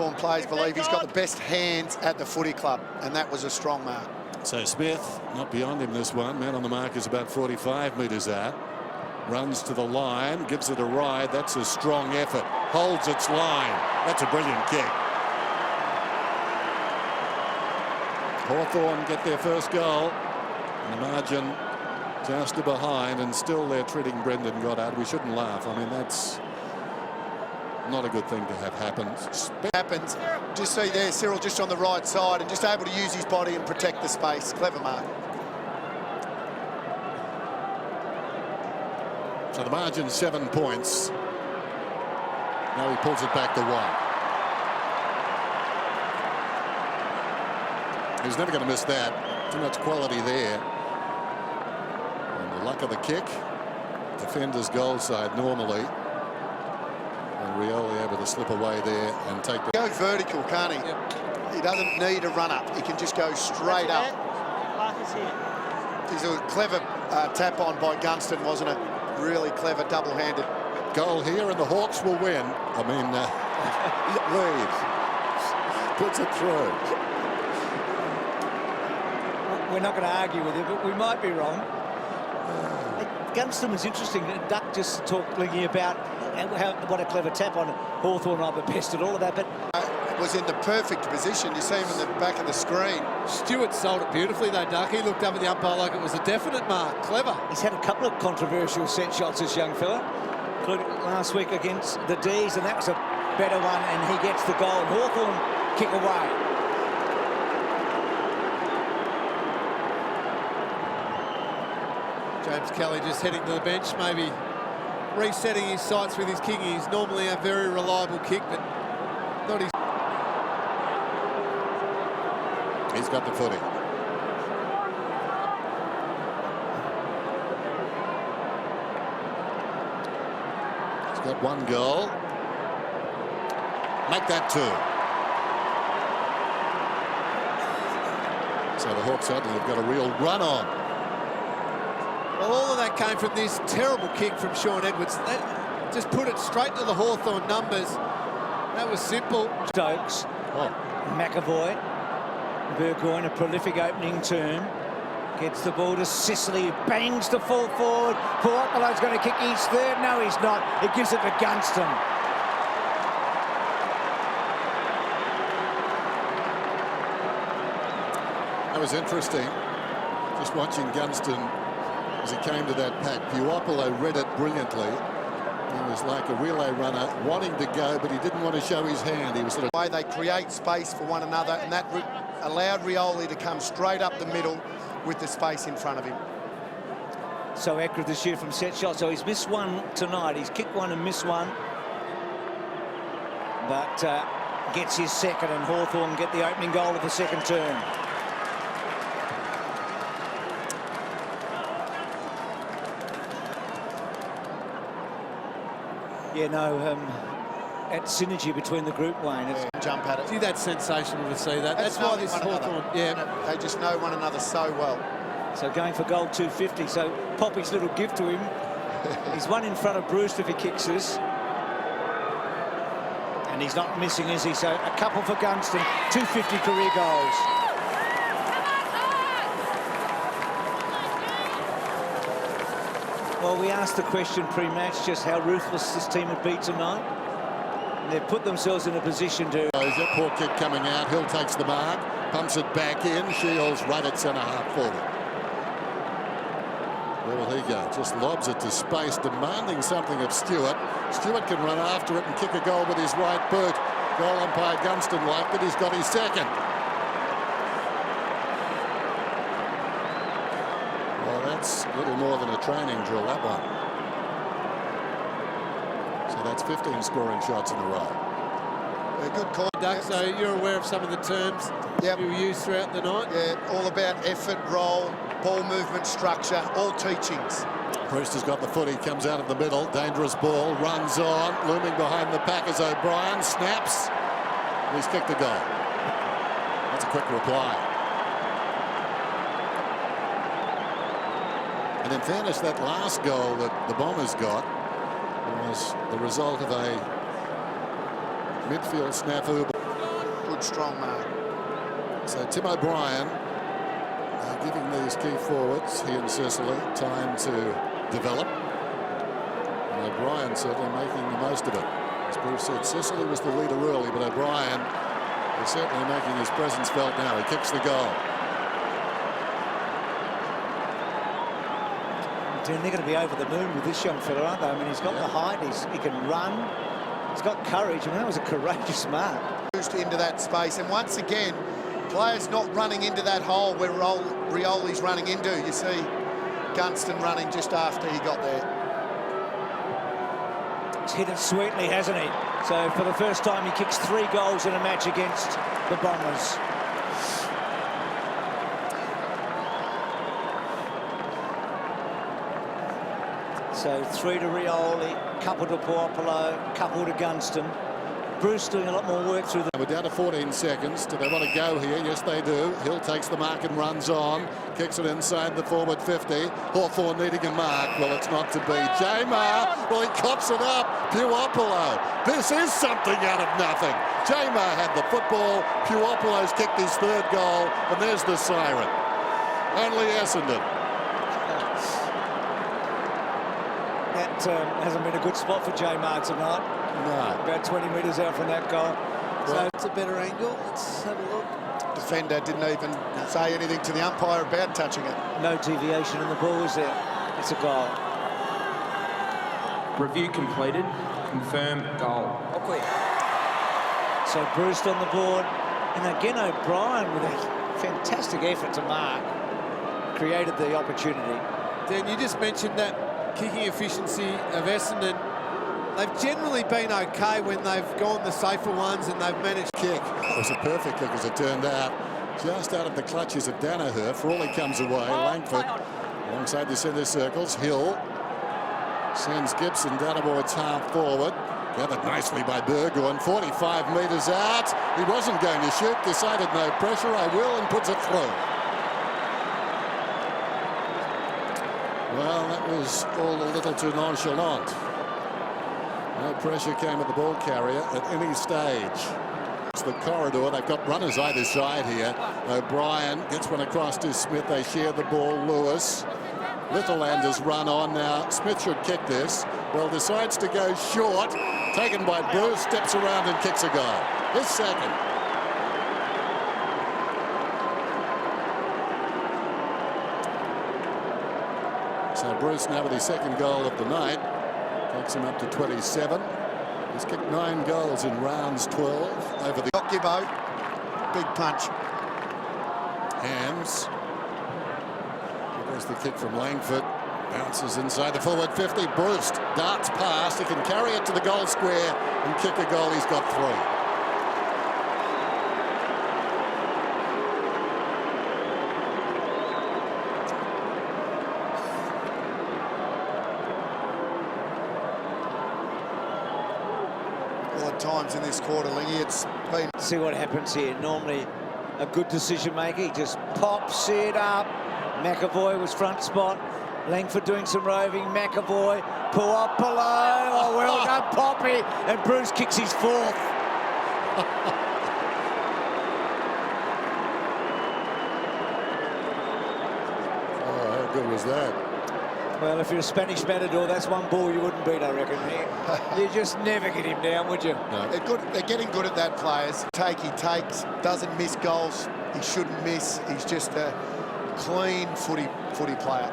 Hawthorn players believe he's got the best hands at the footy club, and that was a strong mark. So Smith not beyond him this one. Man on the mark is about 45 metres out. Runs to the line, gives it a ride. That's a strong effort. Holds its line. That's a brilliant kick. Hawthorn get their first goal. And the margin just to behind, and still they're treating Brendan Goddard. We shouldn't laugh. I mean, that's not a good thing to have happen. Happens. Just see there, Cyril just on the right side and just able to use his body and protect the space. Clever mark. So the margin 7 points. Now he pulls it back to 1. He's never going to miss that. Too much quality there. And the luck of the kick. Defenders goal side normally. And Rioli able to slip away there and take the... Go vertical, can't he? Yep. He doesn't need a run up. He can just go straight up. He's a clever tap on by Gunston, wasn't it? Really clever double-handed. Goal here and the Hawks will win. I mean, leaves. Puts it through. We're not going to argue with you, but we might be wrong. Gunston was interesting. Duck just talking about what a clever tap on Hawthorn might be best at all of that, but was in the perfect position. You see him in the back of the screen. Stewart sold it beautifully though, Duck. He looked up at the umpire like it was a definite mark. Clever. He's had a couple of controversial set shots, this young fella, including last week against the D's, and that was a better one, and he gets the goal. Hawthorn kick away. James Kelly just heading to the bench, maybe resetting his sights with his kicking. He's normally a very reliable kick, but not his... He's got the footy. He's got 1 goal. Make that 2. So the Hawks suddenly have got a real run on. Well, all of that came from this terrible kick from Sean Edwards. That just put it straight to the Hawthorn numbers. That was simple. Stokes, McAvoy, Burgoyne, a prolific opening term. Gets the ball to Sicily, bangs the full forward. Puopolo's going to kick his third. No, he's not. He gives it to Gunston. That was interesting. Just watching Gunston as he came to that pack. Puopolo read it brilliantly. He was like a relay runner, wanting to go, but he didn't want to show his hand. He was sort of... Way they create space for one another, and that allowed Rioli to come straight up the middle with the space in front of him. So accurate this year from set shots. So he's missed one tonight. He's kicked one and missed one. But gets his second, and Hawthorn get the opening goal of the second term. Yeah, no, that synergy between the group, Wayne. It's Jump at it. Gee, that's sensational to see that. That's why this Hawthorn... Yeah. They just know one another so well. So going for goal 250. So Poppy's little gift to him. He's 1 in front of Brewster if he kicks this. And he's not missing, is he? So a couple for Gunston. 250 career goals. Well, we asked the question pre-match just how ruthless this team would be tonight. And they've put themselves in a position to... That poor kid coming out. Hill takes the mark, pumps it back in. Shields right at centre-half forward. Where will he go? Just lobs it to space, demanding something of Stewart. Stewart can run after it and kick a goal with his right boot. Goal umpire Gunston liked it. He's got his second. That's a little more than a training drill, that one. So that's 15 scoring shots in a row. A good call, Duck. So you're aware of some of the terms you used throughout the night? Yeah, all about effort, roll, ball movement, structure, all teachings. Brewster's got the footy, comes out of the middle, dangerous ball, runs on, looming behind the pack is O'Brien, snaps, and he's kicked a goal. That's a quick reply. And in fairness, that last goal that the Bombers got was the result of a midfield snafu. good, strong mark. So Tim O'Brien giving these key forwards, he and Sicily, time to develop. And O'Brien certainly making the most of it. As Bruce said, Sicily was the leader early, but O'Brien is certainly making his presence felt now. He kicks the goal. They're going to be over the moon with this young fella, aren't they? I mean, he's got the height, he can run, he's got courage. I mean, that was a courageous mark. Into that space, and once again, players not running into that hole where Rioli's running into. You see Gunston running just after he got there. He's hit it sweetly, hasn't he? So for the first time, he kicks 3 goals in a match against the Bombers. So 3 to Rioli, couple to Puopolo, couple to Gunston. Bruce doing a lot more work through the... We're down to 14 seconds. Do they want to go here? Yes, they do. Hill takes the mark and runs on. Kicks it inside the forward 50. Hawthorn needing a mark. Well, it's not to be. Jamar, well, he cops it up. Puopolo. This is something out of nothing. Jamar had the football. Puopolo's kicked his 3rd goal. And there's the siren. Only Essendon. That hasn't been a good spot for Jamar tonight. No. About 20 metres out from that goal. So it's a better angle. Let's have a look. Defender didn't even say anything to the umpire about touching it. No deviation, and the ball was there. It's a goal. Review completed. Confirm goal. So Bruce on the board, and again O'Brien with a fantastic effort to mark created the opportunity. Dan, you just mentioned that kicking efficiency of Essendon. They've generally been okay when they've gone the safer ones and they've managed. Kick. It was a perfect kick as it turned out. Just out of the clutches of Danaher. Frawley comes away. Langford alongside the centre circles. Hill sends Gibson down towards half forward. Gathered nicely by Burgoyne. 45 metres out. He wasn't going to shoot. Decided no pressure. I will, and puts it through. Well, that was all a little too nonchalant. No pressure came at the ball carrier at any stage. It's the corridor. They've got runners either side here. O'Brien gets one across to Smith. They share the ball. Lewis. Littlelanders run on now. Smith should kick this. Well, decides to go short. Taken by Bruce. Steps around and kicks a goal. His 2nd. So Bruce now with his 2nd goal of the night. Takes him up to 27. He's kicked 9 goals in rounds 12 over the... Gibbo, big punch. Hams. There's the kick from Langford. Bounces inside the forward 50. Bruce darts past. He can carry it to the goal square and kick a goal. He's got 3. Times in this quarter, Lingy, it's been... See what happens here. Normally a good decision maker. He just pops it up. McAvoy was front spot. Langford doing some roving. McAvoy, Puopolo. Oh, well done, Poppy. And Bruce kicks his 4th. Oh, how good was that? Well, if you're a Spanish matador, that's one ball you wouldn't beat, I reckon. You just never get him down, would you? No. They're getting good at that, players. He takes, doesn't miss goals. He shouldn't miss. He's just a clean footy player.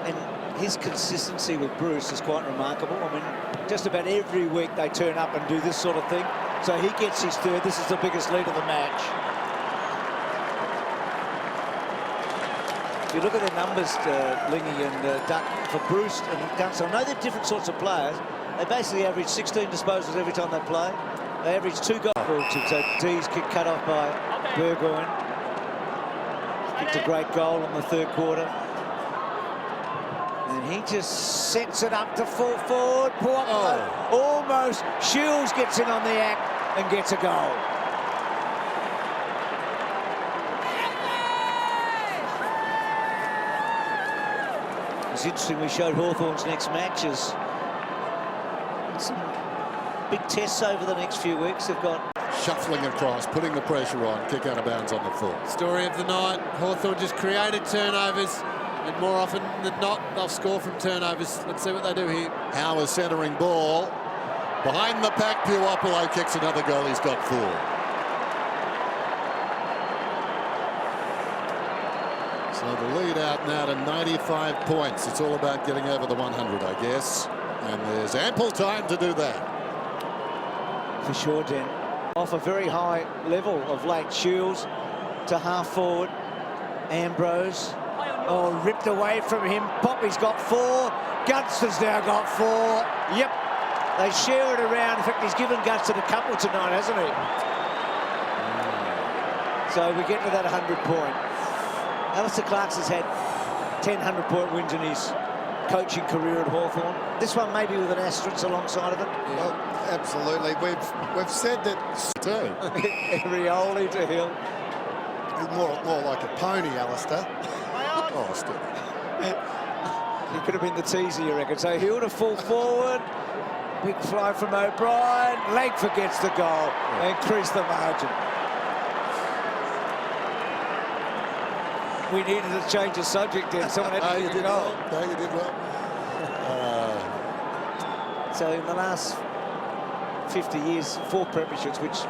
And his consistency with Bruce is quite remarkable. I mean, just about every week they turn up and do this sort of thing. So he gets his 3rd. This is the biggest lead of the match. If you look at the numbers, Lingy and Duck, for Bruce and Gunston, I know they're different sorts of players. They basically average 16 disposals every time they play. They average 2 goals. So D's kick cut off by Burgoyne. Kicked a great goal in the 3rd quarter. And he just sets it up to full forward. Almost Shields gets in on the act and gets a goal. It's interesting, we showed Hawthorn's next matches. Some big tests over the next few weeks. They've got shuffling across, putting the pressure on, kick out of bounds on the full. Story of the night. Hawthorn just created turnovers, and more often than not, they'll score from turnovers. Let's see what they do here. Howe centering ball. Behind the pack, Puopolo kicks another goal. He's got 4. So the lead out now to 95 points. It's all about getting over the 100, I guess. And there's ample time to do that. For sure, Dan. Off a very high level of late. Shields to half forward. Ambrose. Oh, ripped away from him. Poppy's got 4. Gunston's now got 4. Yep. They share it around. In fact, he's given Gunston a couple tonight, hasn't he? So we get to that 100-point. Alistair Clark's has had 10 100-point wins in his coaching career at Hawthorn. This one maybe with an asterisk alongside of it. Yeah. Well, absolutely. We've said that Too. Rioli to Hill. more like a pony, Alistair. Oh, still. He could have been the teaser, you reckon. So Hill to full forward. Big fly from O'Brien. Langford gets the goal. Increase the margin. We needed to change the subject then. Someone had to You kick a did goal. well. No, you did well. So in the last 50 years, 4 premierships, which